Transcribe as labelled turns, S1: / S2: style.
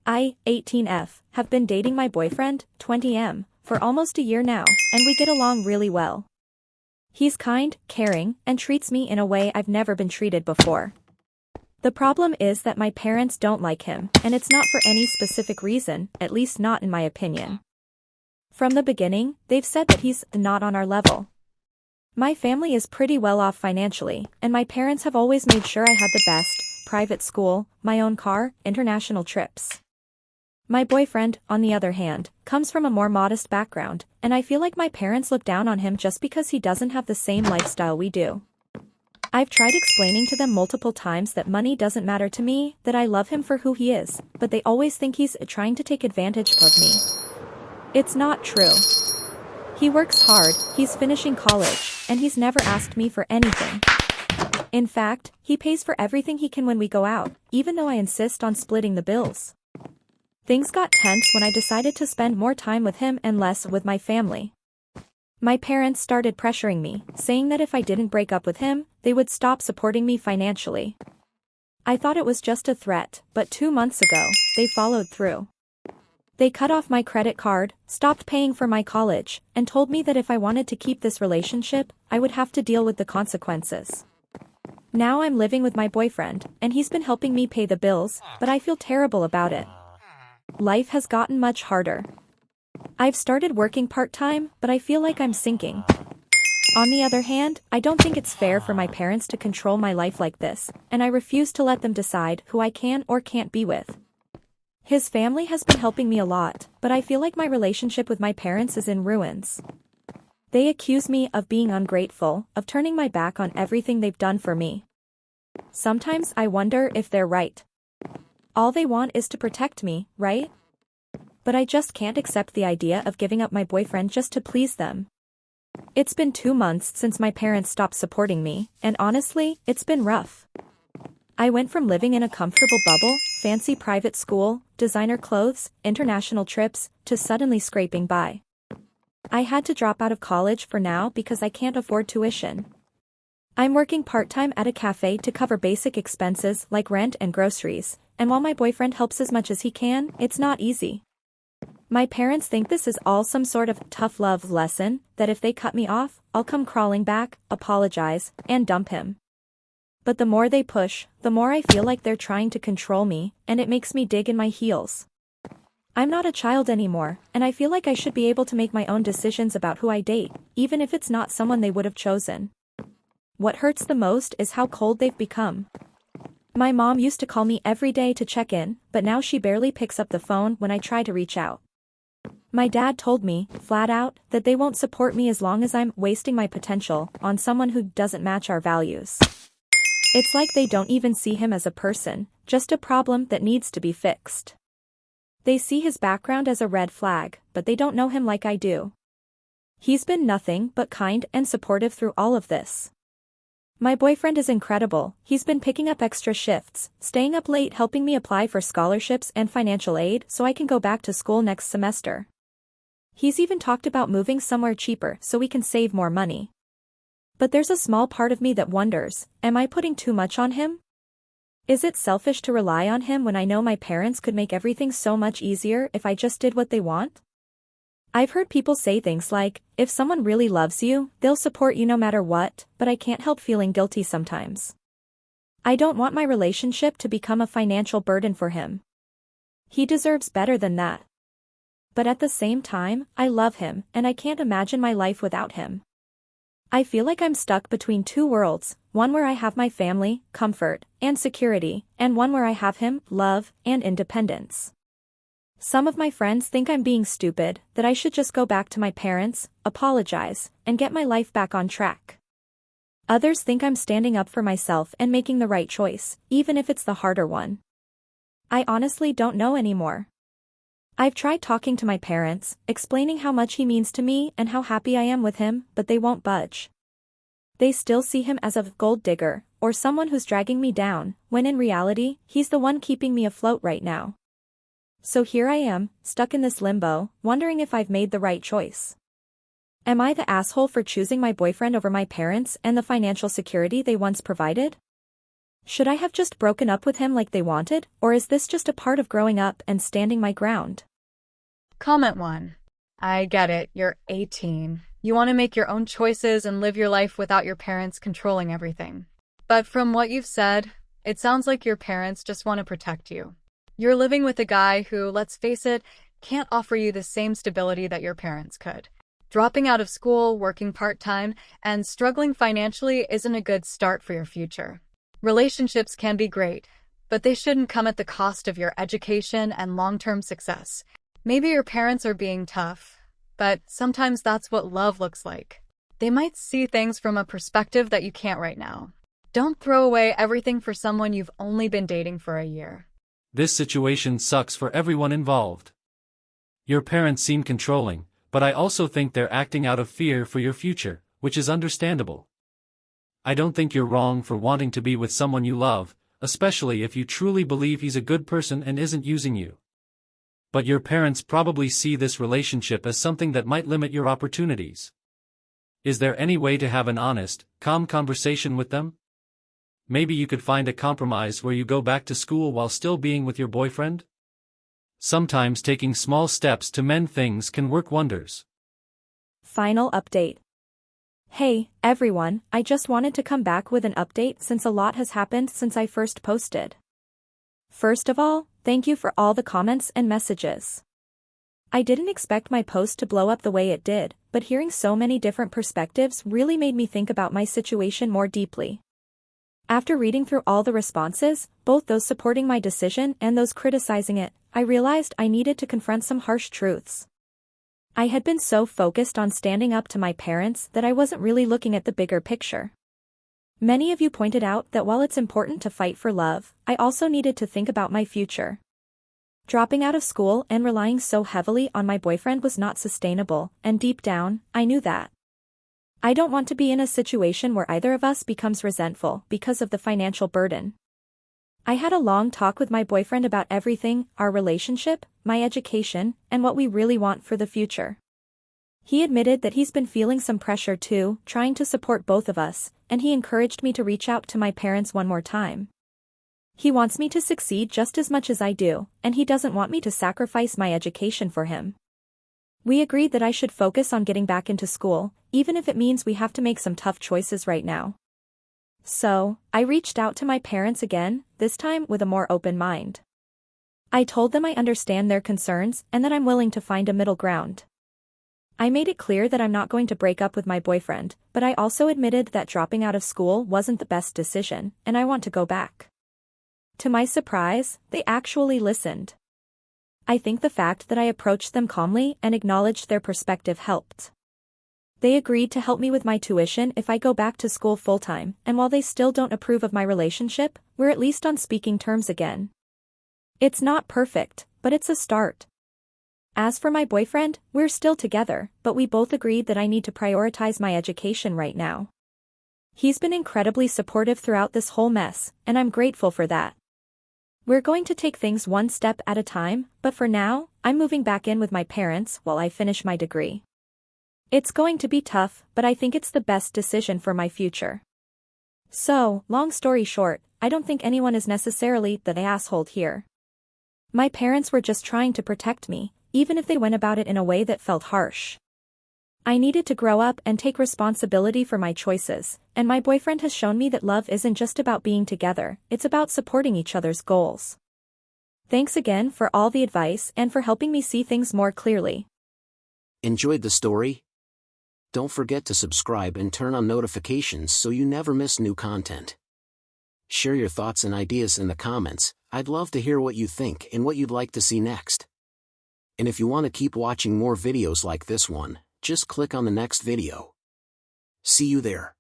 S1: I, 18F, have been dating my boyfriend, 20M, for almost a year now, and we get along really well. He's kind, caring, and treats me in a way I've never been treated before. The problem is that my parents don't like him, and it's not for any specific reason, at least not in my opinion. From the beginning, they've said that he's not on our level. My family is pretty well off financially, and my parents have always made sure I had the best, private school, my own car, international trips. My boyfriend, on the other hand, comes from a more modest background, and I feel like my parents look down on him just because he doesn't have the same lifestyle we do. I've tried explaining to them multiple times that money doesn't matter to me, that I love him for who he is, but they always think he's trying to take advantage of me. It's not true. He works hard, he's finishing college, and he's never asked me for anything. In fact, he pays for everything he can when we go out, even though I insist on splitting the bills. Things got tense when I decided to spend more time with him and less with my family. My parents started pressuring me, saying that if I didn't break up with him, they would stop supporting me financially. I thought it was just a threat, but 2 months ago, they followed through. They cut off my credit card, stopped paying for my college, and told me that if I wanted to keep this relationship, I would have to deal with the consequences. Now I'm living with my boyfriend, and he's been helping me pay the bills, but I feel terrible about it. Life has gotten much harder. I've started working part-time, but I feel like I'm sinking. On the other hand, I don't think it's fair for my parents to control my life like this, and I refuse to let them decide who I can or can't be with. His family has been helping me a lot, but I feel like my relationship with my parents is in ruins. They accuse me of being ungrateful, of turning my back on everything they've done for me. Sometimes I wonder if they're right. All they want is to protect me, right? But I just can't accept the idea of giving up my boyfriend just to please them. It's been 2 months since my parents stopped supporting me, and honestly, it's been rough. I went from living in a comfortable bubble, fancy private school, designer clothes, international trips, to suddenly scraping by. I had to drop out of college for now because I can't afford tuition. I'm working part-time at a cafe to cover basic expenses like rent and groceries, and while my boyfriend helps as much as he can, it's not easy. My parents think this is all some sort of tough love lesson, that if they cut me off, I'll come crawling back, apologize, and dump him. But the more they push, the more I feel like they're trying to control me, and it makes me dig in my heels. I'm not a child anymore, and I feel like I should be able to make my own decisions about who I date, even if it's not someone they would have chosen. What hurts the most is how cold they've become. My mom used to call me every day to check in, but now she barely picks up the phone when I try to reach out. My dad told me, flat out, that they won't support me as long as I'm wasting my potential on someone who doesn't match our values. It's like they don't even see him as a person, just a problem that needs to be fixed. They see his background as a red flag, but they don't know him like I do. He's been nothing but kind and supportive through all of this. My boyfriend is incredible. He's been picking up extra shifts, staying up late helping me apply for scholarships and financial aid so I can go back to school next semester. He's even talked about moving somewhere cheaper so we can save more money. But there's a small part of me that wonders, am I putting too much on him? Is it selfish to rely on him when I know my parents could make everything so much easier if I just did what they want? I've heard people say things like, if someone really loves you, they'll support you no matter what, but I can't help feeling guilty sometimes. I don't want my relationship to become a financial burden for him. He deserves better than that. But at the same time, I love him, and I can't imagine my life without him. I feel like I'm stuck between two worlds, one where I have my family, comfort, and security, and one where I have him, love, and independence. Some of my friends think I'm being stupid, that I should just go back to my parents, apologize, and get my life back on track. Others think I'm standing up for myself and making the right choice, even if it's the harder one. I honestly don't know anymore. I've tried talking to my parents, explaining how much he means to me and how happy I am with him, but they won't budge. They still see him as a gold digger, or someone who's dragging me down, when in reality, he's the one keeping me afloat right now. So here I am, stuck in this limbo, wondering if I've made the right choice. Am I the asshole for choosing my boyfriend over my parents and the financial security they once provided? Should I have just broken up with him like they wanted, or is this just a part of growing up and standing my ground?
S2: Comment 1. I get it, you're 18. You want to make your own choices and live your life without your parents controlling everything. But from what you've said, it sounds like your parents just want to protect you. You're living with a guy who, let's face it, can't offer you the same stability that your parents could. Dropping out of school, working part-time, and struggling financially isn't a good start for your future. Relationships can be great, but they shouldn't come at the cost of your education and long-term success. Maybe your parents are being tough, but sometimes that's what love looks like. They might see things from a perspective that you can't right now. Don't throw away everything for someone you've only been dating for a year.
S3: This situation sucks for everyone involved. Your parents seem controlling, but I also think they're acting out of fear for your future, which is understandable. I don't think you're wrong for wanting to be with someone you love, especially if you truly believe he's a good person and isn't using you. But your parents probably see this relationship as something that might limit your opportunities. Is there any way to have an honest, calm conversation with them? Maybe you could find a compromise where you go back to school while still being with your boyfriend? Sometimes taking small steps to mend things can work wonders.
S1: Final update. Hey, everyone, I just wanted to come back with an update since a lot has happened since I first posted. First of all, thank you for all the comments and messages. I didn't expect my post to blow up the way it did, but hearing so many different perspectives really made me think about my situation more deeply. After reading through all the responses, both those supporting my decision and those criticizing it, I realized I needed to confront some harsh truths. I had been so focused on standing up to my parents that I wasn't really looking at the bigger picture. Many of you pointed out that while it's important to fight for love, I also needed to think about my future. Dropping out of school and relying so heavily on my boyfriend was not sustainable, and deep down, I knew that. I don't want to be in a situation where either of us becomes resentful because of the financial burden. I had a long talk with my boyfriend about everything, our relationship, my education, and what we really want for the future. He admitted that he's been feeling some pressure too, trying to support both of us, and he encouraged me to reach out to my parents one more time. He wants me to succeed just as much as I do, and he doesn't want me to sacrifice my education for him. We agreed that I should focus on getting back into school, even if it means we have to make some tough choices right now. So, I reached out to my parents again, this time with a more open mind. I told them I understand their concerns and that I'm willing to find a middle ground. I made it clear that I'm not going to break up with my boyfriend, but I also admitted that dropping out of school wasn't the best decision, and I want to go back. To my surprise, they actually listened. I think the fact that I approached them calmly and acknowledged their perspective helped. They agreed to help me with my tuition if I go back to school full-time, and while they still don't approve of my relationship, we're at least on speaking terms again. It's not perfect, but it's a start. As for my boyfriend, we're still together, but we both agreed that I need to prioritize my education right now. He's been incredibly supportive throughout this whole mess, and I'm grateful for that. We're going to take things one step at a time, but for now, I'm moving back in with my parents while I finish my degree. It's going to be tough, but I think it's the best decision for my future. So, long story short, I don't think anyone is necessarily the asshole here. My parents were just trying to protect me, even if they went about it in a way that felt harsh. I needed to grow up and take responsibility for my choices, and my boyfriend has shown me that love isn't just about being together, it's about supporting each other's goals. Thanks again for all the advice and for helping me see things more clearly.
S4: Enjoyed the story? Don't forget to subscribe and turn on notifications so you never miss new content. Share your thoughts and ideas in the comments. I'd love to hear what you think and what you'd like to see next. And if you want to keep watching more videos like this one, just click on the next video. See you there.